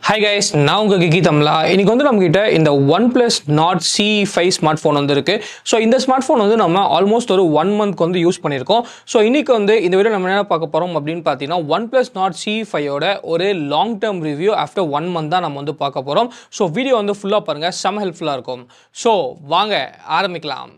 Hi guys, நான் உங்க Geekytamizha. இன்னைக்கு வந்து நம்ம கிட்ட இந்த OnePlus Nord CE5 ஸ்மார்ட்ஃபோன் வந்திருக்கு. ஸோ இந்த ஸ்மார்ட்ஃபோன் வந்து நம்ம ஆல்மோஸ்ட் ஒரு 1 month வந்து யூஸ் பண்ணியிருக்கோம். ஸோ இன்னைக்கு வந்து இந்த வீடியோ நம்ம என்ன பார்க்க போறோம் அப்படின்னு பார்த்தீங்கன்னா OnePlus Nord CE5ஓட ஒரு long term review after 1 month தான் நம்ம வந்து பார்க்க போறோம். ஸோ வீடியோ வந்து ஃபுல்லாக பாருங்க, செம ஹெல்ப்ஃபுல்லாக இருக்கும். ஸோ வாங்க ஆரம்பிக்கலாம்.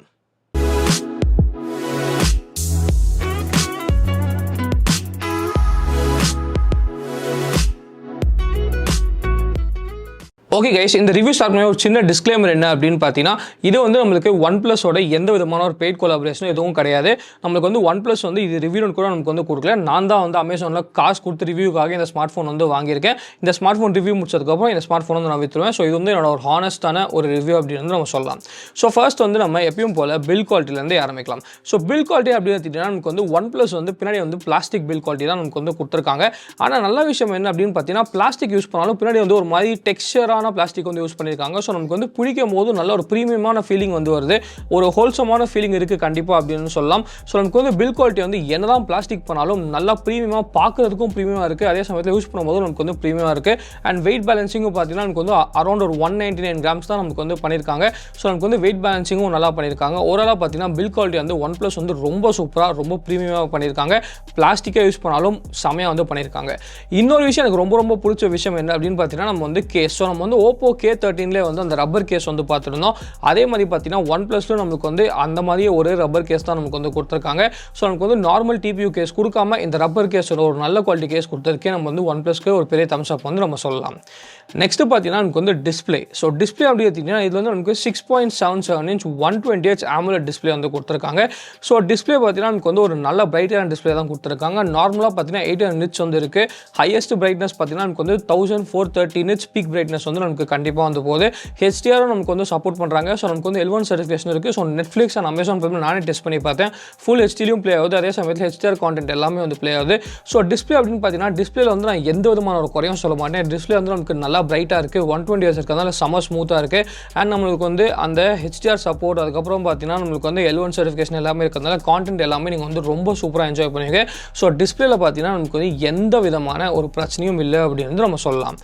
ஓகே கைஸ், இந்த ரிவ்யூ ஸ்டார்ட் பண்ண ஒரு சின்ன டிஸ்க்ளைமர் என்ன அப்படின்னு பார்த்தீங்கன்னா, இது வந்து நம்மளுக்கு OnePlusோட எந்த விதமான ஒரு பெய்ட் கொலாபரேஷனும் எதுவும் கிடையாது. நம்மளுக்கு வந்து OnePlus வந்து இது ரிவ்யூ கூட நமக்கு வந்து கொடுக்கல. நான் தான் வந்து அமேசானில் காசு கொடுத்து ரிவ்யூக்காக இந்த ஸ்மார்ட் ஃபோன் வந்து வாங்கியிருக்கேன். இந்த ஸ்மார்ட் ஃபோன் ரிவ்யூ முடிச்சதுக்கப்புறம் இந்த ஸ்மார்ட் ஃபோன் வந்து நான் விற்றுருவேன். ஸோ இது வந்து என்னோட ஒரு ஹானஸ்டான ஒரு ரிவ்யூ அப்படின்னு வந்து நம்ம சொல்லலாம். ஸோ ஃபர்ஸ்ட் வந்து நம்ம எப்பயும் போல் பில் குவாலிட்டிலேருந்து ஆரம்பிக்கலாம். ஸோ பில் குவாலிட்டி அப்படின்னு எடுத்துக்கிட்டீங்கன்னா நமக்கு வந்து OnePlus வந்து பின்னாடி வந்து பிளாஸ்டிக் பில் குவாலிட்டி தான் நமக்கு வந்து கொடுத்துருக்காங்க. ஆனால் நல்ல விஷயம் என்ன அப்படின்னு பார்த்தீங்கன்னா, பிளாஸ்டிக் யூஸ் பண்ணாலும் பின்னாடி வந்து ஒரு மாதிரி டெக்ஸ்சரான பிளாஸ்டிக் வந்து யூஸ் பண்ணியிருக்காங்க. ஸோ நமக்கு வந்து பிடிக்கும் போது நல்ல ஒரு ப்ரீமியமான ஃபீலிங் வந்து வருது, ஒரு ஹோல்சமான ஃபீலிங் இருக்குது கண்டிப்பாக அப்படின்னு சொல்லலாம். ஸோ நமக்கு வந்து பில் குவாலிட்டி வந்து என்னதான் பிளாஸ்டிக் பண்ணாலும் நல்லா ப்ரீமியமாக பார்க்குறதுக்கும் ப்ரீமியமாக இருக்குது, அதே சமயத்தில் யூஸ் பண்ணும்போது நமக்கு வந்து ப்ரீமியமாக இருக்குது. அண்ட் வெயிட் பேலன்சிங்கும் பார்த்தீங்கன்னா நமக்கு வந்து அரௌண்ட் ஒரு 199 கிராம்ஸ் தான் நமக்கு வந்து பண்ணியிருக்காங்க. ஸோ நமக்கு வந்து வெயிட் பேலன்சிங்கும் நல்லா பண்ணியிருக்காங்க. ஓவராலாக பார்த்தீங்கன்னா பில் குவாலிட்டி வந்து OnePlus வந்து ரொம்ப சூப்பராக ரொம்ப ப்ரீமியமாக பண்ணியிருக்காங்க. பிளாஸ்டிக்கை யூஸ் பண்ணாலும் செமையாக வந்து பண்ணியிருக்காங்க. இன்னொரு விஷயம் எனக்கு ரொம்ப ரொம்ப பிடிச்ச விஷயம் என்ன அப்படின்னு பார்த்தீங்கன்னா, நம்ம வந்து கேஸ். ஸோ நம்ம வந்து ஓப்போ K13 வந்து அந்த ரப்பர் கேஸ் வந்து பார்த்துருந்தோம். அதே மாதிரி பார்த்தீங்கன்னா OnePlusல நமக்கு வந்து அந்த மாதிரியே ஒரு ரப்பர் கேஸ் தான் நமக்கு வந்து கொடுத்துருக்காங்க. ஸோ நமக்கு வந்து நார்மல் டிபியூ கேஸ் கொடுக்காம இந்த ரப்பர் கேஸ் ஒரு நல்ல குவாலிட்டி கேஸ் கொடுத்துருக்கே நம்ம வந்து OnePlusக்கு ஒரு பெரிய தம்ஸ் அப் வந்து நம்ம சொல்லலாம். நெக்ஸ்ட் பார்த்தீங்கன்னா நமக்கு வந்து டிஸ்பிளே. ஸோ டிஸ்பிளே அப்படி பார்த்தீங்கன்னா இது வந்து நமக்கு 6.77 inch 120Hz AMOLED டிஸ்பிளே வந்து கொடுத்துருக்காங்க. ஸோ டிஸ்பிளே பார்த்தீங்கன்னா நமக்கு வந்து ஒரு நல்ல பிரைட்டான டிஸ்பிளே தான் கொடுத்துருக்காங்க. நார்மலாக பார்த்தீங்கன்னா 800 nits வந்து இருக்குது. ஹையஸ்ட் பிரைட்னஸ் பார்த்தீங்கன்னா நமக்கு வந்து 1430 nits பீக் பிரைட்னஸ் வந்து நமக்கு கண்டிப்பாக வந்து போகுது. ஹெச்டிஆரும் நமக்கு வந்து சப்போர்ட் பண்ணுறாங்க. ஸோ நமக்கு வந்து L1 சர்டிஃபிகேஷன் இருக்குது. So Netflix and Amazon prime நானே டெஸ்ட் பண்ணி பார்த்தேன். ஃபுல் ஹெச்டிலையும் ப்ளே ஆகுது, அதே சமயத்தில் ஹெச்டிஆர் கான்டென்ட் எல்லாமே வந்து ப்ளே ஆகுது. ஸோ டிஸ்பிளே அப்படின்னு பார்த்தீங்கன்னா டிஸ்பிளேல வந்து நான் எந்த விதமான ஒரு குறையும் சொல்ல மாட்டேன். டிஸ்பிளே வந்து நமக்கு நல்லா பிரைட்டாக இருக்குது, 120Hz இருக்கிறதுனால செம ஸ்மூத்தாக இருக்குது. அண்ட் நம்மளுக்கு வந்து அந்த ஹெச்டிஆர் சப்போர்ட், அதுக்கப்புறம் பார்த்தீங்கன்னா நம்மளுக்கு வந்து L1 சர்டிஃபிகேஷன் எல்லாமே இருக்கிறதுனால கான்டென்ட் எல்லாமே நீங்கள் வந்து ரொம்ப சூப்பராக என்ஜாய் பண்ணுவீங்க. ஸோ டிஸ்பிளேல பார்த்தீங்கன்னா நமக்கு வந்து எந்த விதமான ஒரு பிரச்சனையும் இல்லை அப்படின்னு நம்ம சொல்லலாம்.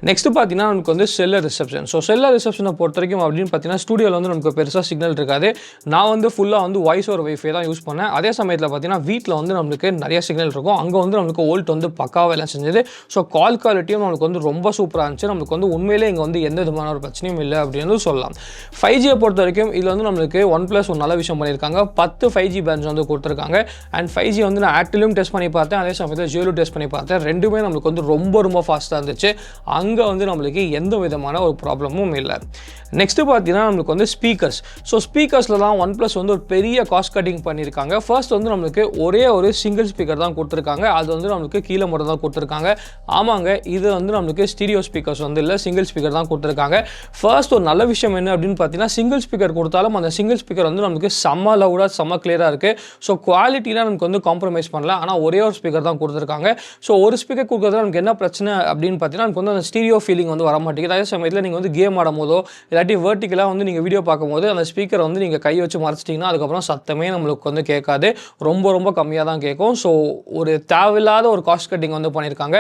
நெக்ஸ்ட் பார்த்தீங்கன்னா நமக்கு வந்து செல்லர் ரிசப்ஷன். ஸோ செல்லர் ரிசப்ஷனை பொறுத்த வரைக்கும் அப்படின்னு பார்த்தீங்கன்னா ஸ்டூடியோவில் வந்து நமக்கு பெருசாக சிக்னல் இருக்காது. நான் வந்து ஃபுல்லாக வந்து வாய்ஸ் ஓவர் வைஃபை தான் யூஸ் பண்ணேன். அதே சமயத்தில் பார்த்தீங்கன்னா வீட்டில் வந்து நம்மளுக்கு நிறைய சிக்னல் இருக்கும். அங்கே வந்து நம்மளுக்கு வோல்ட் வந்து பக்காவாக எல்லாம் செஞ்சது. ஸோ கால் குவாலிட்டியும் நம்மளுக்கு வந்து ரொம்ப சூப்பராக இருந்துச்சு. நம்மளுக்கு வந்து உண்மையிலே இங்கே வந்து எந்த விதமான ஒரு பிரச்சனையும் இல்லை அப்படின்னு சொல்லலாம். 5G பொறுத்த வரைக்கும் இதில் வந்து நம்மளுக்கு OnePlus ஒரு நல்ல விஷயம் பண்ணியிருக்காங்க. 10 5G பேண்ட்ஸ் வந்து கொடுத்துருக்காங்க. அண்ட் 5G வந்து நான் ஏர்டெல்லும் டெஸ்ட் பண்ணி பார்த்தேன், அதே சமயத்தில் ஜியோலும் டெஸ்ட் பண்ணி பார்த்தேன். ரெண்டுமே நம்மளுக்கு வந்து ரொம்ப ஃபாஸ்ட்டாக இருந்துச்சு. அங்கே வந்து நம்மளுக்கு எந்த விதமான ஒரு ப்ராப்ளமும் இல்லை. நெக்ஸ்ட் பார்த்தீங்கன்னா நம்மளுக்கு வந்து ஸ்பீக்கர்ஸ். ஸோ ஸ்பீக்கர்ஸில் தான் OnePlus வந்து ஒரு பெரிய காஸ்ட் கட்டிங் பண்ணியிருக்காங்க. ஃபர்ஸ்ட் வந்து நம்மளுக்கு ஒரே ஒரு சிங்கிள் ஸ்பீக்கர் தான் கொடுத்துருக்காங்க. அது வந்து நம்மளுக்கு கீழே மட்டும் தான் கொடுத்துருக்காங்க. ஆமாங்க, இது வந்து நம்மளுக்கு ஸ்டீரியோ ஸ்பீக்கர்ஸ் வந்து இல்லை, சிங்கிள் ஸ்பீக்கர் தான் கொடுத்துருக்காங்க. ஃபர்ஸ்ட் ஒரு நல்ல விஷயம் என்ன அப்படின்னு பார்த்தீங்கன்னா, சிங்கிள் ஸ்பீக்கர் கொடுத்தாலும் அந்த சிங்கிள் ஸ்பீக்கர் வந்து நமக்கு செம்ம லவுடாக செம்ம கிளியராக இருக்குது. ஸோ குவாலிட்டிலாம் நமக்கு வந்து காம்ப்ரமைஸ் பண்ணல. ஆனால் ஒரே ஒரு ஸ்பீக்கர் தான் கொடுத்துருக்காங்க. ஸோ ஒரு ஸ்பீக்கர் கொடுக்குறதுல நமக்கு என்ன பிரச்சனை அப்படின்னு பார்த்தீங்கன்னா, நமக்கு வந்து அந்த ஸ்டீரியோ ஃபீலிங் வந்து வர மாட்டேங்குது. அதே சமயத்தில் நீங்கள் வந்து கேம் ஆடும் போதோ இல்லாட்டி வெர்டிக்கலாக வந்து நீங்கள் வீடியோ பார்க்கும்போது அந்த ஸ்பீக்கரை வந்து நீங்கள் கை வச்சு மறைச்சிட்டிங்கன்னா அதுக்கப்புறம் சத்தமே நம்மளுக்கு வந்து கேட்காது, ரொம்ப கம்மியாக தான் கேட்கும். ஸோ ஒரு தேவையில்லாத ஒரு காஸ்ட் கட்டிங் வந்து பண்ணியிருக்காங்க.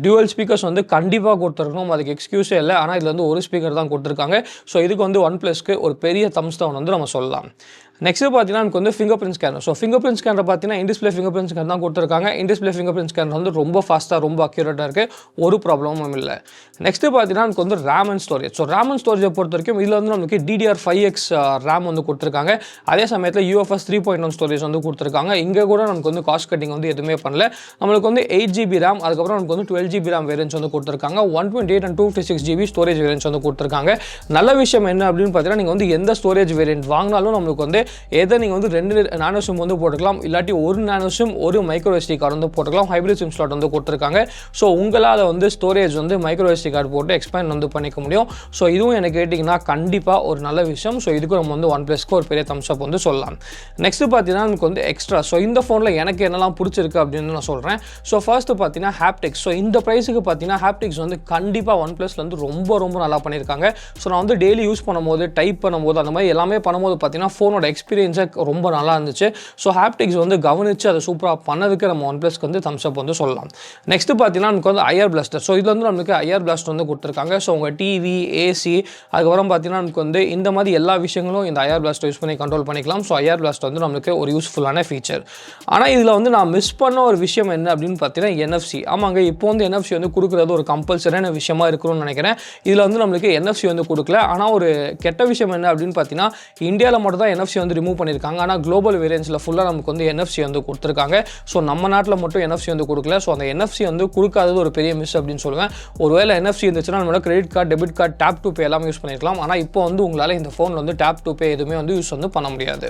டியூவல் ஸ்பீக்கர்ஸ் வந்து கண்டிப்பாக கொடுத்துருக்கணும், அதுக்கு எக்ஸ்கியூஸே இல்லை. ஆனால் இதில் வந்து ஒரு ஸ்பீக்கர் தான் கொடுத்துருக்காங்க. ஸோ இதுக்கு வந்து OnePlusக்கு ஒரு பெரிய தம்ஸ் டவுன் வந்து நம்ம சொல்லலாம். நெக்ஸ்ட் பார்த்தீங்கன்னா நமக்கு வந்து finger print scanner. So finger print scanner பார்த்தீங்கன்னா இன்டிஸ்பிளே ஃபிங்கர் பிரிண்ட் ஸ்கேனர் தான் கொடுத்துருக்காங்க. இன்டிஸ்பிளே ஃபிங்கர் பிரிண்ட் ஸ்கேனர் வந்து ரொம்ப ஃபாஸ்ட்டாக ரொம்ப அக்யூரேட்டாக இருக்குது, ஒரு ப்ராப்ளமும் இல்லை. நெக்ஸ்ட் பார்த்தீங்கன்னா நமக்கு வந்து RAM and storage. So RAM and ஸ்டோரேஜை பொறுத்த வரைக்கும் இதில் வந்து நமக்கு DDR5X ரேம் வந்து கொடுத்துருக்காங்க. அதே சமயத்தில் UFS 3.1 ஸ்டோரேஜ் வந்து கொடுத்துருக்காங்க. இங்கே கூட நமக்கு வந்து காஸ்ட் கட்டிங் வந்து எதுவுமே பண்ணல. நம்மளுக்கு வந்து 8GB ரேம், அதுக்கப்புறம் நமக்கு வந்து 12GB ரேம் வேரியன்ஸ் வந்து கொடுத்துருக்காங்க. 128 and 256GB ஸ்டோரேஜ் வேரியன்ஸ் வந்து கொடுத்துருக்காங்க. நல்ல விஷயம் என்ன அப்படின்னு பார்த்தீங்கன்னா, நீங்கள் வந்து எந்த ஸ்டோரேஜ் வேரியன்ட் வாங்கினாலும் நம்மளுக்கு வந்து எதை நீங்கள் வந்து 2 நானோ சிம் வந்து போட்டுக்கலாம், இல்லாட்டி 1 நானோ சிம் 1 மைக்ரோ SD கார்டு வந்து போட்டுக்கலாம். ஹைப்ரிட் சிம் ஸ்லாட் வந்து கொடுத்துருக்காங்க. ஸோ உங்களால் வந்து ஸ்டோரேஜ் வந்து மைக்ரோ SD கார்டு போட்டு எக்ஸ்பேண்ட் வந்து பண்ணிக்க முடியும். ஸோ இதுவும் எனக்கு கேட்டிங்கன்னா கண்டிப்பாக ஒரு நல்ல விஷயம். ஸோ இதுக்கு நம்ம வந்து OnePlusக்கு ஒரு பெரிய தம்ஸ் அப் வந்து சொல்லலாம். நெக்ஸ்ட் பார்த்தீங்கன்னா நமக்கு வந்து எக்ஸ்ட்ரா. ஸோ இந்த ஃபோனில் எனக்கு என்னெல்லாம் பிடிச்சிருக்கு அப்படின்னு நான் சொல்கிறேன். ஸோ ஃபர்ஸ்ட் பார்த்தீங்கன்னா ஹாப்டிக்ஸ். ஸோ இந்த ப்ரைஸுக்கு பார்த்தீங்கன்னா ஹாப்டிக்ஸ் வந்து கண்டிப்பாக OnePlusல வந்து ரொம்ப நல்லா பண்ணியிருக்காங்க. ஸோ நான் வந்து டெய்லி யூஸ் பண்ணும்போது டைப் பண்ணும்போது அந்த மாதிரி எல்லாமே பண்ணும்போது பார்த்தீங்கன்னா ஃபோனோட எக்ஸ்பீரியன்ஸே ரொம்ப நல்லா இருந்துச்சு. ஸோ ஹாப்டிக்ஸ் வந்து கவனித்து அதை சூப்பராக பண்ணதுக்கு நம்ம ஒன்ப்ளஸ்க்கு வந்து தம்ஸ் அப் வந்து சொல்லலாம். நெக்ஸ்ட்டு பார்த்தீங்கன்னா நமக்கு வந்து ஐஆர் பிளாஸ்டர். ஸோ இது வந்து நம்மளுக்கு ஐஆர் பிளாஸ்டர் வந்து கொடுத்துருக்காங்க. ஸோ உங்கள் டிவி, ஏசி, அதுக்கப்புறம் பார்த்தீங்கன்னா நமக்கு வந்து இந்த மாதிரி எல்லா விஷயங்களும் இந்த ஐஆர் பிளாஸ்டர் யூஸ் பண்ணி கண்ட்ரோல் பண்ணிக்கலாம். ஸோ ஐஆர் பிளாஸ்டர் வந்து நம்மளுக்கு ஒரு யூஸ்ஃபுல்லான ஃபீச்சர். ஆனால் இதில் வந்து நான் மிஸ் பண்ண ஒரு விஷயம் என்ன அப்படின்னு பார்த்தீங்கன்னா NFC. ஆமாங்க, இப்போ வந்து NFC வந்து கொடுக்குறது ஒரு கம்பல்சரியான விஷயமா இருக்கணும்னு நினைக்கிறேன். இதில் வந்து நம்மளுக்கு NFC வந்து கொடுக்கல. ஆனால் ஒரு கெட்ட விஷயம் என்ன அப்படின்னு பார்த்தீங்கன்னா இந்தியாவில் மட்டும் தான் NFC வந்து ரிமூவ் பண்ணியிருக்காங்க. ஆனால் குளோபல் வேரியன்ஸில் ஃபுல்லாக நமக்கு வந்து NFC வந்து கொடுத்துருக்காங்க. ஸோ நம்ம நாட்டில் மட்டும் NFC வந்து கொடுக்கல. ஸோ அந்த NFC வந்து கொடுக்காதது ஒரு பெரிய மிஸ் அப்படின்னு சொல்லுவேன். ஒருவேளை NFC இருந்துச்சுன்னா நம்மளோட credit card, debit card, tape to pay எல்லாமே யூஸ் பண்ணியிருக்கலாம். ஆனால் இப்போ வந்து உங்களால் இந்த ஃபோனில் வந்து டேப் டு பே எதுவுமே வந்து யூஸ் வந்து பண்ண முடியாது.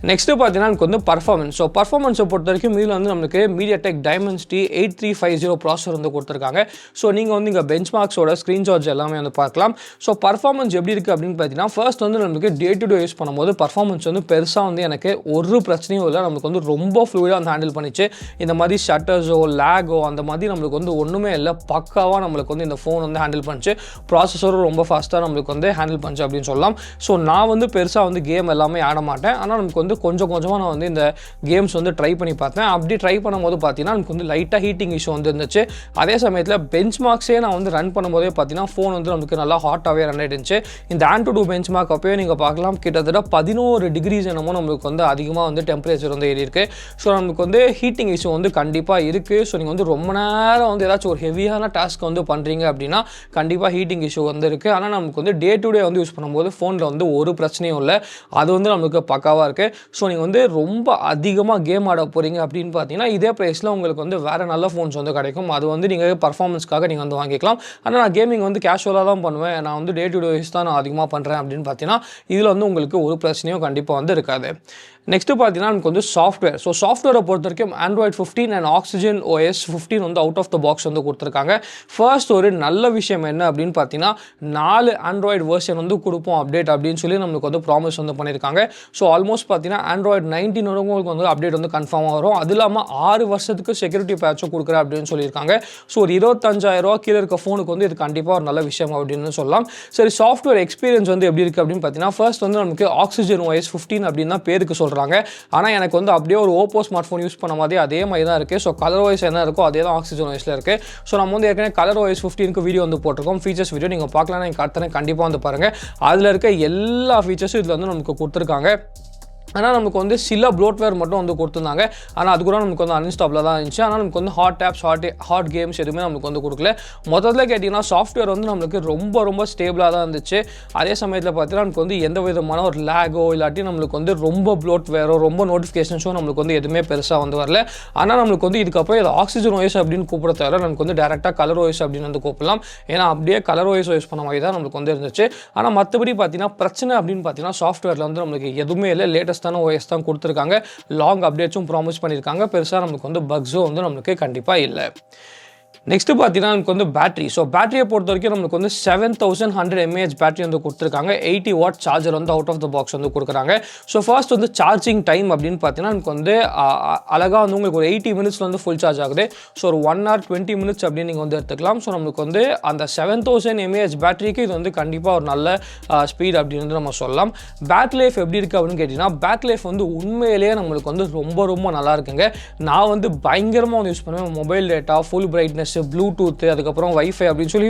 நெக்ஸ்ட்டு பார்த்தீங்கன்னா எனக்கு வந்து பர்ஃபார்மன்ஸ். ஸோ பர்ஃபார்மன்ஸை பொறுத்த வரைக்கும் இதில் வந்து நம்மளுக்கு MediaTek Dimensity 8350 ப்ராசஸர் வந்து கொடுத்துருக்காங்க. ஸோ நீங்கள் வந்து இங்கே பெஞ்ச்மார்க்ஸோட ஸ்க்ரீன்ஷாட்ஸ் எல்லாமே வந்து பார்க்கலாம். ஸோ பர்ஃபார்மன்ஸ் எப்படி இருக்குது அப்படின்னு பார்த்தீங்கன்னா ஃபர்ஸ்ட் வந்து நம்மளுக்கு டே டு டே யூஸ் பண்ணும்போது பர்ஃபார்மன்ஸ் வந்து பெருசாக வந்து எனக்கு ஒரு பிரச்சனையும் இல்லை. நம்மளுக்கு வந்து ரொம்ப ஃப்ளூயிடாக வந்து ஹேண்டில் பண்ணிச்சு. இந்த மாதிரி ஷட்டர்ஸோ லேகோ அந்த மாதிரி நம்மளுக்கு வந்து ஒன்றுமே இல்லை. பக்காவாக நம்மளுக்கு வந்து இந்த ஃபோன் வந்து ஹேண்டில் பண்ணிச்சு. ப்ராசஸரும் ரொம்ப ஃபாஸ்ட்டாக நம்மளுக்கு வந்து ஹேண்டில் பண்ணிச்சு அப்படின்னு சொல்லலாம். ஸோ நான் வந்து பெருசாக வந்து கேம் எல்லாமே ஆட மாட்டேன். ஆனால் நமக்கு வந்து கொஞ்சம் கொஞ்சமாக நான் வந்து இந்த கேம்ஸ் வந்து ட்ரை பண்ணி பார்த்தேன். அப்படி ட்ரை பண்ணும்போது பார்த்தீங்கன்னா எனக்கு வந்து லைட்டாக ஹீட்டிங் இஷ்யூ வந்து இருந்துச்சு. அதே சமயத்தில் பெஞ்ச்மார்க்ஸே நான் வந்து ரன் பண்ணும்போதே பார்த்தீங்கன்னா ஃபோன் வந்து நமக்கு நல்லா ஹாட்டாகவே ரன் ஆகிடுச்சு. இந்த Antutu பெஞ்ச்மார்க் அப்போயே நீங்கள் பார்க்கலாம் கிட்டத்தட்ட 11 டிகிரிஸ் என்னமோ நம்மளுக்கு வந்து அதிகமாக வந்து டெம்பரேச்சர் வந்து ஏறி இருக்குது. ஸோ நமக்கு வந்து ஹீட்டிங் இஷ்யூ வந்து கண்டிப்பாக இருக்குது. ஸோ நீங்கள் வந்து ரொம்ப நேரம் வந்து ஏதாச்சும் ஒரு ஹெவியான டாஸ்க் வந்து பண்ணுறீங்க அப்படின்னா கண்டிப்பாக ஹீட்டிங் இஷ்யூ வந்து இருக்குது. ஆனால் நமக்கு வந்து டே டு டே வந்து யூஸ் பண்ணும்போது ஃபோனில் வந்து ஒரு பிரச்சனையும் இல்லை. அது வந்து நமக்கு பக்காவாக இருக்குது. ஸோ நீங்கள் வந்து ரொம்ப அதிகமாக கேம் ஆட போகிறீங்க அப்படின்னு பார்த்தீங்கன்னா இதே ப்ரைஸில் உங்களுக்கு வந்து வேறு நல்ல ஃபோன்ஸ் வந்து கிடைக்கும். அது வந்து நீங்கள் பர்ஃபார்மன்ஸ்க்காக நீங்கள் வந்து வாங்கிக்கலாம். ஆனால் நான் கேமிங் வந்து கேஷுவலாக தான் பண்ணுவேன். நான் வந்து டே டு டே யூஸ் தான் நான் அதிகமாக பண்ணுறேன் அப்படின்னு பார்த்தீங்கன்னா இதில் வந்து உங்களுக்கு ஒரு பிரச்சனையும் கண்டிப்பாக வந்து இருக்காது. நெக்ஸ்ட்டு பார்த்தீங்கன்னா நமக்கு வந்து சாஃப்ட்வேர். ஸோ சாஃப்ட்வேரை பொறுத்த வரைக்கும் Android 15 அண்ட் Oxygen OS 15 வந்து அவுட் ஆஃப் த பாக்ஸ் வந்து கொடுத்துருக்காங்க. ஃபர்ஸ்ட் ஒரு நல்ல விஷயம் என்ன அப்படின்னு பார்த்தீங்கன்னா 4 Android வெர்ஷன் வந்து கொடுப்போம் அப்டேட் அப்படின்னு சொல்லி நம்மளுக்கு வந்து ப்ராமிஸ் வந்து பண்ணியிருக்காங்க. ஸோ ஆல்மோஸ்ட் பார்த்தீங்கன்னா Android 19 உங்களுக்கு வந்து அப்டேட் வந்து கன்ஃபார்மாக வரும். அது இல்லாமல் 6 வருஷத்துக்கு செக்யூரிட்டி பேட்சும் கொடுக்குறேன் அப்படின்னு சொல்லியிருக்காங்க. ஸோ ஒரு 25,000 கீழே இருக்க ஃபோனுக்கு வந்து இது கண்டிப்பாக ஒரு நல்ல விஷயம் அப்படின்னு சொல்லலாம். சரி, சாஃப்ட்வேர் எக்ஸ்பீரியன்ஸ் வந்து எப்படி இருக்குது அப்படின்னு பார்த்தீங்கன்னா ஃபர்ஸ்ட் வந்து நமக்கு Oxygen OS 15 அப்படின்னு தான் பேருக்கு சொல்கிறாங்க. ஆனால் எனக்கு வந்து அப்படியே ஒரு ஓப்போ ஸ்மார்ட் ஃபோன் யூஸ் பண்ண மாதிரி அதே மாதிரி தான் இருக்குது. ஸோ கலர் OS என்ன இருக்கோ அதே தான் Oxygen OSல இருக்குது. ஸோ நம்ம வந்து ஏற்கனவே கலர் OS 15க்கு வீடியோ வந்து போட்டிருக்கோம். ஃபீச்சர்ஸ் வீடியோ நீங்கள் பார்க்கலாம். நீங்கள் காட்டுறேன், கண்டிப்பாக வந்து பாருங்கள். அதில் இருக்க எல்லா ஃபீச்சர்ஸும் இதில் வந்து நமக்கு கொடுத்துருக்காங்க. ஆனால் நமக்கு வந்து சில ப்ளோட்வேர் மட்டும் வந்து கொடுத்துருந்தாங்க. ஆனால் அது கூட நமக்கு வந்து அன்இன்ஸ்டாபிளாக தான் இருந்துச்சு. ஆனால் நமக்கு வந்து ஹாட் டேப்ஸ், ஹாட் கேம்ஸ் எதுவுமே நமக்கு வந்து கொடுக்கல. மொத்தத்தில் கேட்டிங்கன்னா சாஃப்ட்வேர் வந்து நம்மளுக்கு ரொம்ப ஸ்டேபிளாக தான் இருந்துச்சு. அதே சமயத்தில் பார்த்தீங்கன்னா நமக்கு வந்து எந்த விதமான ஒரு லேகோ இல்லாட்டி நம்மளுக்கு வந்து ரொம்ப ப்ளோட்வேரோ ரொம்ப நோட்டிஃபிகேஷன்ஸோ நம்மளுக்கு வந்து எதுவுமே பெருசாக வந்து வரல. ஆனால் நம்மளுக்கு வந்து இதுக்கப்புறம் இது Oxygen OS அப்படின்னு கூப்பிட தவிர நமக்கு வந்து டேரெக்டாக கலர் OS அப்படின்னு வந்து கூப்பிடலாம். ஏன்னா அப்படியே கலர் OS யூஸ் பண்ண மாதிரி தான் நம்மளுக்கு வந்து இருந்துச்சு. ஆனால் மற்றபடி பார்த்தீங்கன்னா பிரச்சனை அப்படின்னு பார்த்தீங்கன்னா சாஃப்ட்வேரில் வந்து நம்மளுக்கு எதுவுமே இல்லை. லேட்டஸ்ட் OS தான் கொடுத்துருக்காங்க. லாங் அப்டேட்ஸும் ப்ராமிஸ் பண்ணியிருக்காங்க. பெருசாக நமக்கு வந்து பக்ஸும் வந்து நம்மளுக்கு கண்டிப்பாக இல்லை. நெக்ஸ்ட்டு பார்த்தீங்கன்னா நமக்கு வந்து பேட்டரி. ஸோ பேட்டரியை பொறுத்த வரைக்கும் நம்மளுக்கு வந்து 7100 mAh பேட்டரி வந்து கொடுத்துருக்காங்க. 80 வாட் சார்ஜர் வந்து அவுட் ஆஃப் த பாக்ஸ் வந்து கொடுக்குறாங்க. ஸோ ஃபர்ஸ்ட் வந்து சார்ஜிங் டைம் அப்படின்னு பார்த்தீங்கன்னா நமக்கு வந்து அழகாக வந்து உங்களுக்கு ஒரு 80 மினிட்ஸில் வந்து ஃபுல் சார்ஜ் ஆகுது. ஸோ ஒரு 1 hour 20 minutes அப்படின்னு நீங்கள் வந்து எடுத்துக்கலாம். ஸோ நம்மளுக்கு வந்து அந்த 7000 mAh பேட்டரிக்கு இது வந்து கண்டிப்பாக ஒரு நல்ல ஸ்பீட் அப்படின்னு வந்து நம்ம சொல்லலாம். பேட்டரி லைஃப் எப்படி இருக்குது அப்படின்னு கேட்டிங்கன்னா பேட்டரி லைஃப் வந்து உண்மையிலேயே நம்மளுக்கு வந்து ரொம்ப நல்லா இருக்குங்க. நான் வந்து பயங்கரமாக வந்து யூஸ் பண்ணுவேன். Mobile data, full brightness, Bluetooth, அதுக்கப்புறம் வைஃபை அப்படின்னு சொல்லி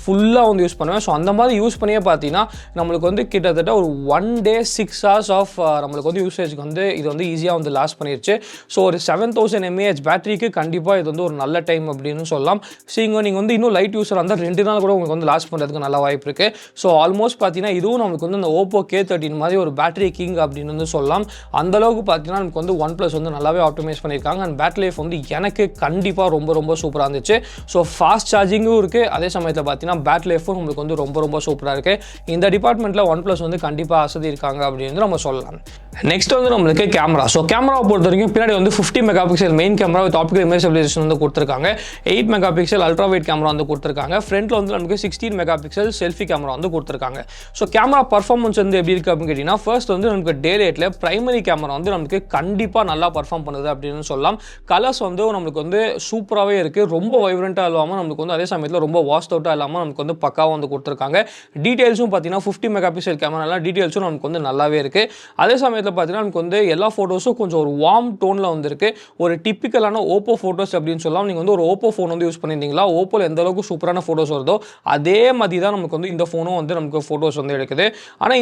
ஃபுல்லாக வந்து யூஸ் பண்ணுவேன். ஸோ அந்த மாதிரி யூஸ் பண்ணியே பார்த்தீங்கன்னா நம்மளுக்கு வந்து கிட்டத்தட்ட ஒரு 1 day 6 hours ஆஃப் நம்மளுக்கு வந்து யூசேஜ்க்கு வந்து இது வந்து ஈஸியாக வந்து லாஸ்ட் பண்ணிடுச்சு. ஸோ ஒரு 7000 mAh பேட்டரிக்கு கண்டிப்பாக இது வந்து ஒரு நல்ல டைம் அப்படின்னு சொல்லலாம். நீங்கள் வந்து இன்னும் லைட் யூஸர் இருந்தால் 2 நாள் கூட உங்களுக்கு வந்து லாஸ்ட் பண்ணுறதுக்கு நல்ல வாய்ப்பு இருக்குது. ஸோ ஆல்மோஸ்ட் பார்த்தீங்கன்னா இதுவும் நமக்கு வந்து இந்த ஓப்போ K13 மாதிரி ஒரு பேட்டரி கிங் அப்படின்னு வந்து சொல்லலாம். அந்தளவுக்கு பார்த்தீங்கன்னா நமக்கு வந்து OnePlus வந்து நல்லாவே ஆப்டிமைஸ் பண்ணியிருக்காங்க. அண்ட் பேட்டரி லைஃப் வந்து எனக்கு கண்டிப்பாக ரொம்ப சூப்பராக இருந்துச்சு. ஸோ ஃபாஸ்ட் சார்ஜிங்கும் இருக்குது. அதே சமயத்தில் பார்த்தீங்கன்னா பேட்டரி லைஃபும் உங்களுக்கு வந்து ரொம்ப சூப்பராக இருக்குது. இந்த டிபார்ட்மெண்ட்டில் OnePlus வந்து கண்டிப்பாக அசதி இருக்காங்க அப்படின்னு நம்ம சொல்லலாம். நெக்ஸ்ட் வந்து நம்மளுக்கு கேமரா. ஸோ கேமராவை பொறுத்த வரைக்கும் பின்னாடி வந்து 50 megapixel main camera with optical image stabilisation வந்து கொடுத்துருக்காங்க. 8 மெகாபிக்சல் அல்ட்ரா வைட் கேமரா வந்து கொடுத்துருக்காங்க. ஃப்ரண்ட்டில் வந்து நமக்கு 16 மெகாபிக்சல் செல்ஃபி கேமரா வந்து கொடுத்துருக்காங்க. ஸோ கேமரா பர்ஃபார்மன்ஸ் வந்து எப்படி இருக்குது அப்படின்னு கேட்டிங்கன்னா ஃபர்ஸ்ட் வந்து நமக்கு டே லைட்டில் பிரைமரி கேமரா வந்து நமக்கு கண்டிப்பாக நல்லா பர்ஃபார்ம் பண்ணுது அப்படின்னு சொல்லலாம். கலர்ஸ் வந்து நம்மளுக்கு வந்து சூப்பராகவே இருக்குது. ரொம்ப வைப்ரண்ட்டாக இல்லாமல் நமக்கு வந்து அதே சமயத்தில் ரொம்ப வாஸ்ட் அவுட்டாக இல்லாமல் நமக்கு வந்து பக்காவாக வந்து கொடுத்துருக்காங்க. டீட்டெயில்ஸும் பார்த்தீங்கன்னா 50 மெகா பிக்சல் கேமராலாம் டீட்டெயில்ஸும் நமக்கு வந்து நல்லாவே இருக்குது. அதே சமயத்தில் பார்த்தீங்கன்னா நமக்கு வந்து எல்லா ஃபோட்டோஸும் கொஞ்சம் ஒரு வார்ம் டோனில் வந்துருக்கு. ஒரு டிப்பிக்கலான ஓப்போ ஃபோட்டோஸ் அப்படின்னு சொல்லலாம். நீங்கள் வந்து ஒரு ஓப்போ ஃபோன் வந்து யூஸ் பண்ணியிருந்தீங்களா, ஓப்போவில் எந்த அளவுக்கு சூப்பரான ஃபோட்டோஸ் வருதோ அதே மாதிரி தான் நமக்கு வந்து இந்த ஃபோனும் வந்து நமக்கு ஃபோட்டோஸ் வந்து எடுக்குது. ஆனால்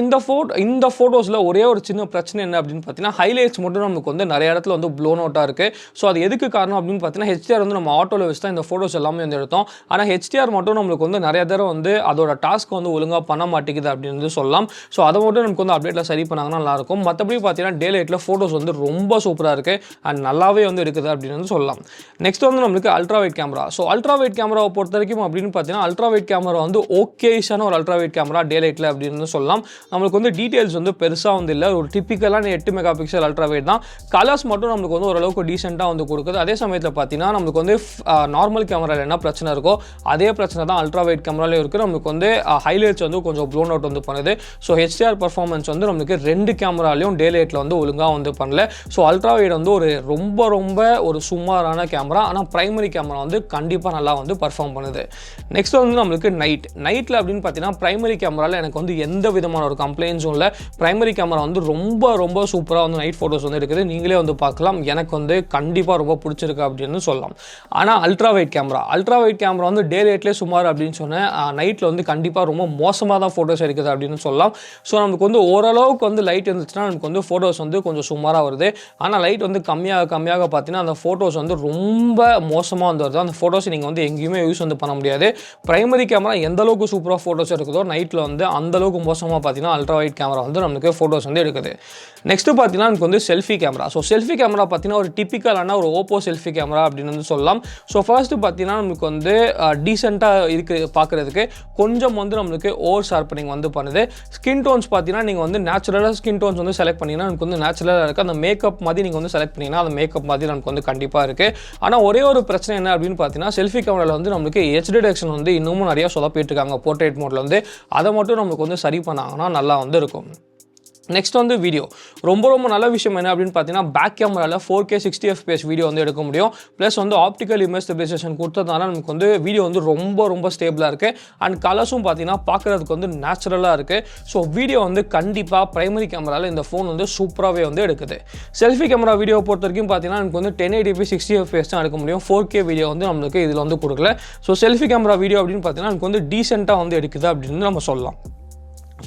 இந்த ஃபோட்டோஸில் ஒரே ஒரு சின்ன பிரச்சனை என்ன அப்படின்னு பார்த்தீங்கன்னா ஹைலைட்ஸ் மட்டும் நமக்கு வந்து நிறைய இடத்துல வந்து ப்ளோன் அவுட்டாக இருக்குது. ஸோ அது எதுக்கு காரணம் அப்படின்னு பார்த்தீங்கன்னா ஹெச்டிஆர் வந்து நம்ம ஆட்டோவில் வச்சு தான் இந்த ஃபோட்டோஸ் எல்லாமே வந்து எடுத்தோம். ஆனால் ஹெச்டிஆர் மட்டும் நம்மளுக்கு வந்து நிறைய தடவை வந்து அதோட டாஸ்க் வந்து ஒழுங்காக பண்ண மாட்டேங்குது அப்படின்னு சொல்லலாம். ஸோ அதை மட்டும் நமக்கு வந்து அப்டேட்டில் சரி பண்ணாங்கன்னா நல்லாயிருக்கும். மற்றபடி பார்த்தீங்கன்னா டே லைட்டில் ஃபோட்டோஸ் வந்து ரொம்ப சூப்பராக இருக்குது அண்ட் நல்லாவே வந்து எடுக்குது அப்படின்னு சொல்லலாம். நெக்ஸ்ட் வந்து நம்மளுக்கு ultra wide camera. So ultra wide கேமராவை பொறுத்த வரைக்கும் அப்படின்னு பார்த்தீங்கன்னா அல்ட்ரா வைட் கேமரா வந்து ஓகேஷான ஒரு அல்ட்ரா வைட் கேமரா டே லைட்டில் அப்படின்னு சொல்லலாம். நம்மளுக்கு வந்து டீட்டெயில்ஸ் வந்து பெருசாக வந்து இல்லை. ஒரு டிப்பிக்கலான 8 மெகா பிக்சல் அல்ட்ரா வைட் தான். கலர்ஸ் மட்டும் நம்மளுக்கு வந்து ஓரளவுக்கு டீசெண்டாக வந்து கொடுக்குது. அதே சமயத்தில் பார்த்தீங்கன்னா நம்மளுக்கு வந்து நார்மல் கேமராவில் என்ன பிரச்சனை இருக்கோ அதே பிரச்சனை தான் அல்ட்ரா வைட் கேமராலையும் இருக்குது. நம்மளுக்கு வந்து ஹைலைட்ஸ் வந்து கொஞ்சம் ப்ளோன் அவுட் வந்து பண்ணுது. ஸோ ஹெச்டிஆர் பர்ஃபார்மன்ஸ் வந்து நம்மளுக்கு 2 கேமராலையும் டே லைட்டில் வந்து ஒழுங்காக வந்து பண்ணல. ஸோ அல்ட்ரா வைட் வந்து ஒரு ரொம்ப ஒரு சுமாரான கேமரா. ஆனால் பிரைமரி கேமரா வந்து கண்டிப்பாக நல்லா வந்து பர்ஃபார்ம் பண்ணுது. நெக்ஸ்ட் வந்து நம்மளுக்கு நைட்டில் அப்படின்னு பார்த்தீங்கன்னா பிரைமரி கேமராவில் எனக்கு வந்து எந்த விதமான ஒரு கம்ப்ளைண்ட்ஸும் இல்லை. பிரைமரி கேமரா வந்து ரொம்ப சூப்பராக வந்து நைட் ஃபோட்டோஸ் வந்து இருக்குது. நீங்களே வந்து பார்க்கலாம். எனக்கு வந்து கண்டிப்பாக ரொம்ப பிடிச்சிருக்கு அப்படின்னு சொல்லலாம். ஆனால் அல்ட்ரா வைட் கேமரா வந்து டே லைட்லேயே சுமார் அப்படின்னு சொன்னேன். நைட்டில் வந்து கண்டிப்பாக ரொம்ப மோசமாக தான் ஃபோட்டோஸ் எடுக்குது அப்படின்னு சொல்லலாம். ஸோ நமக்கு வந்து ஓரளவுக்கு வந்து லைட் இருந்துச்சுன்னா நமக்கு வந்து ஃபோட்டோஸ் வந்து கொஞ்சம் சுமாராக வருது. ஆனால் லைட் வந்து கம்மியாக பார்த்தீங்கன்னா அந்த ஃபோட்டோஸ் வந்து ரொம்ப மோசமாக வந்து வருது. அந்த ஃபோட்டோஸ் நீங்கள் வந்து எங்கேயுமே யூஸ் வந்து பண்ண முடியாது. பிரைமரி கேமரா எந்த அளவுக்கு சூப்பராக ஃபோட்டோஸ் இருக்குதோ நைட்டில் வந்து அந்த அளவுக்கு மோசமாக பார்த்தீங்கன்னா அல்ட்ரா வைட் கேமரா வந்து நமக்கு ஃபோட்டோஸ் வந்து எடுக்குது. நெக்ஸ்ட்டு பார்த்தீங்கன்னா நமக்கு வந்து selfie camera. So selfie camera பார்த்தீங்கன்னா ஒரு டிப்பிக்கலான ஒரு ஓப்போ செல்ஃபி கேமரா அப்படின்னு வந்து சொல்லலாம். ஸோ ஃபர்ஸ்ட்டு பார்த்தீங்கன்னா நமக்கு வந்து டீசெண்டாக இருக்குது பார்க்குறதுக்கு. கொஞ்சம் வந்து நம்மளுக்கு ஓவர் ஷார்ப்பனிங் வந்து பண்ணுது. ஸ்கின் டோன்ஸ் பார்த்தீங்கன்னா நீங்கள் வந்து நேச்சுரலாக ஸ்கின் டோன்ஸ் வந்து செலக்ட் பண்ணிங்கன்னா நமக்கு வந்து நேச்சுரலாக இருக்குது. அந்த மேக்கப் மாதிரி நீங்கள் வந்து செலக்ட் பண்ணிங்கன்னா அந்த மேக்கப் மாதிரி நமக்கு வந்து கண்டிப்பாக இருக்குது. ஆனால் ஒரே ஒரு பிரச்சனை என்ன அப்படின்னு பார்த்தீங்கன்னா செல்ஃபி கேமராவில் வந்து நம்மளுக்கு ஹெச் டிடெக்ஷன் வந்து இன்னமும் நிறையா சொதப்பிட்டு இருக்காங்க போர்ட்ரேட் மோடில் வந்து. அதை மட்டும் நமக்கு வந்து சரி பண்ணாங்கன்னா நல்லா வந்து இருக்கும். நெக்ஸ்ட் வந்து வீடியோ. ரொம்ப நல்ல விஷயம் என்ன அப்படின்னு பார்த்தீங்கன்னா பேக் கேமராவில் 4K 60 FPS வீடியோ வந்து எடுக்க முடியும். ப்ளஸ் வந்து ஆப்டிக்கல் இமேஜ் ஸ்டெபிலைசேஷன் கொடுத்ததுனால நமக்கு வந்து வீடியோ வந்து ரொம்ப ஸ்டேபிளாக இருக்குது. அண்ட் கலர்ஸும் பார்த்தீங்கன்னா பார்க்குறதுக்கு வந்து நேச்சுரலாக இருக்குது. ஸோ வீடியோ வந்து கண்டிப்பாக பிரைமரி கேமராவில் இந்த ஃபோன் வந்து சூப்பராகவே வந்து எடுக்குது. செல்ஃபி கேமரா வீடியோ பொறுத்த வரைக்கும் பார்த்தீங்கன்னா நமக்கு வந்து 1080p 60 FPS தான் எடுக்க முடியும். 4K வீடியோ வந்து நம்மளுக்கு இதில் வந்து கொடுக்கல. ஸோ செல்ஃபி கேமரா வீடியோ அப்படின்னு பார்த்தீங்கன்னா நமக்கு வந்து டீசெண்டாக வந்து எடுக்குது அப்படின்னு நம்ம சொல்லலாம்.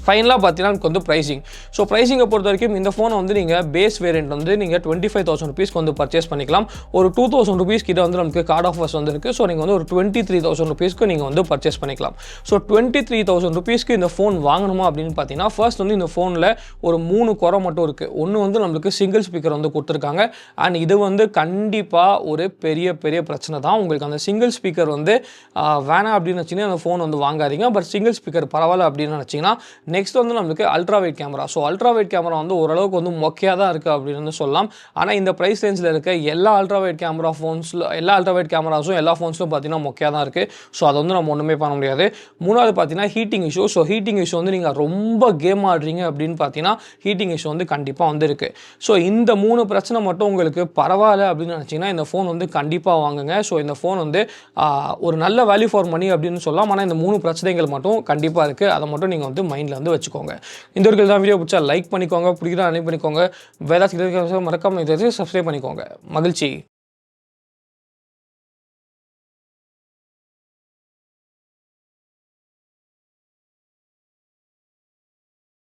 ஃபைனலாக பார்த்தீங்கன்னா நமக்கு வந்து ப்ரைஸிங். ஸோ ப்ரைஸிங்கை பொறுத்த வரைக்கும் இந்த ஃபோனை வந்து நீங்கள் பேஸ் வேரியண்ட் வந்து நீங்கள் 25,000 rupees வந்து பர்ச்சேஸ் பண்ணிக்கலாம். ஒரு 2,000 rupees கிட்ட வந்து நமக்கு கார்டு ஆஃபர்ஸ் வந்து இருக்குது. ஸோ நீங்கள் வந்து ஒரு 23,000 rupees நீங்கள் வந்து பர்ச்சேஸ் பண்ணிக்கலாம். ஸோ 23,000 rupees இந்த ஃபோன் வாங்கணுமா அப்படின்னு பார்த்தீங்கன்னா ஃபர்ஸ்ட் வந்து இந்த ஃபோனில் ஒரு 3 குறை மட்டும் இருக்குது. ஒன்று வந்து நம்மளுக்கு சிங்கிள் ஸ்பீக்கர் வந்து கொடுத்துருக்காங்க. அண்ட் இது வந்து கண்டிப்பாக ஒரு பெரிய பிரச்சனை தான். உங்களுக்கு அந்த சிங்கிள் ஸ்பீக்கர் வந்து வேணாம் அப்படின்னு நினச்சிங்கன்னா அந்த ஃபோன் வந்து வாங்காதீங்க. பட் சிங்கிள் ஸ்பீக்கர் பரவாயில்ல அப்படின்னு நினச்சிங்கன்னா நெக்ஸ்ட் வந்து நம்மளுக்கு ultra wide camera. So ultra wide camera வந்து ஓரளவுக்கு வந்து மொக்கையாக தான் இருக்குது அப்படின்னு சொல்லலாம். ஆனால் இந்த ப்ரைஸ் ரேஞ்சில் இருக்க எல்லா அல்ட்ரா வைட் கேமராஸும் எல்லா ஃபோன்ஸ்லும் பார்த்தீங்கன்னா மொக்கையாக தான் இருக்குது. ஸோ அதை வந்து நம்ம ஒன்றுமே பண்ண முடியாது. மூணாவது பார்த்தீங்கன்னா heating issue. So heating issue வந்து நீங்கள் ரொம்ப கேம் ஆடுறீங்க அப்படின்னு பார்த்தீங்கன்னா ஹீட்டிங் இஷ்யூ வந்து கண்டிப்பாக வந்து இருக்குது. ஸோ இந்த 3 பிரச்சனை மட்டும் உங்களுக்கு பரவாயில்ல அப்படின்னு நினச்சிங்கன்னா இந்த ஃபோன் வந்து கண்டிப்பாக வாங்குங்க. ஸோ இந்த ஃபோன் வந்து ஒரு நல்ல வேல்யூ ஃபார் மணி அப்படின்னு சொல்லலாம். ஆனால் இந்த 3 பிரச்சனைகள் மட்டும் கண்டிப்பாக இருக்குது. அதை மட்டும் நீங்கள் வந்து மைண்டில் வந்து வச்சுக்கோங்க. இந்த ஒரு வீடியோ பிடிச்சா லைக் பண்ணிக்கோங்க, பிடிக்கிறா அனுப்பி பண்ணிக்கோங்க. வேதாச்சு மறக்காம சப்ஸ்கிரைப் பண்ணிக்கோங்க. மகிழ்ச்சி.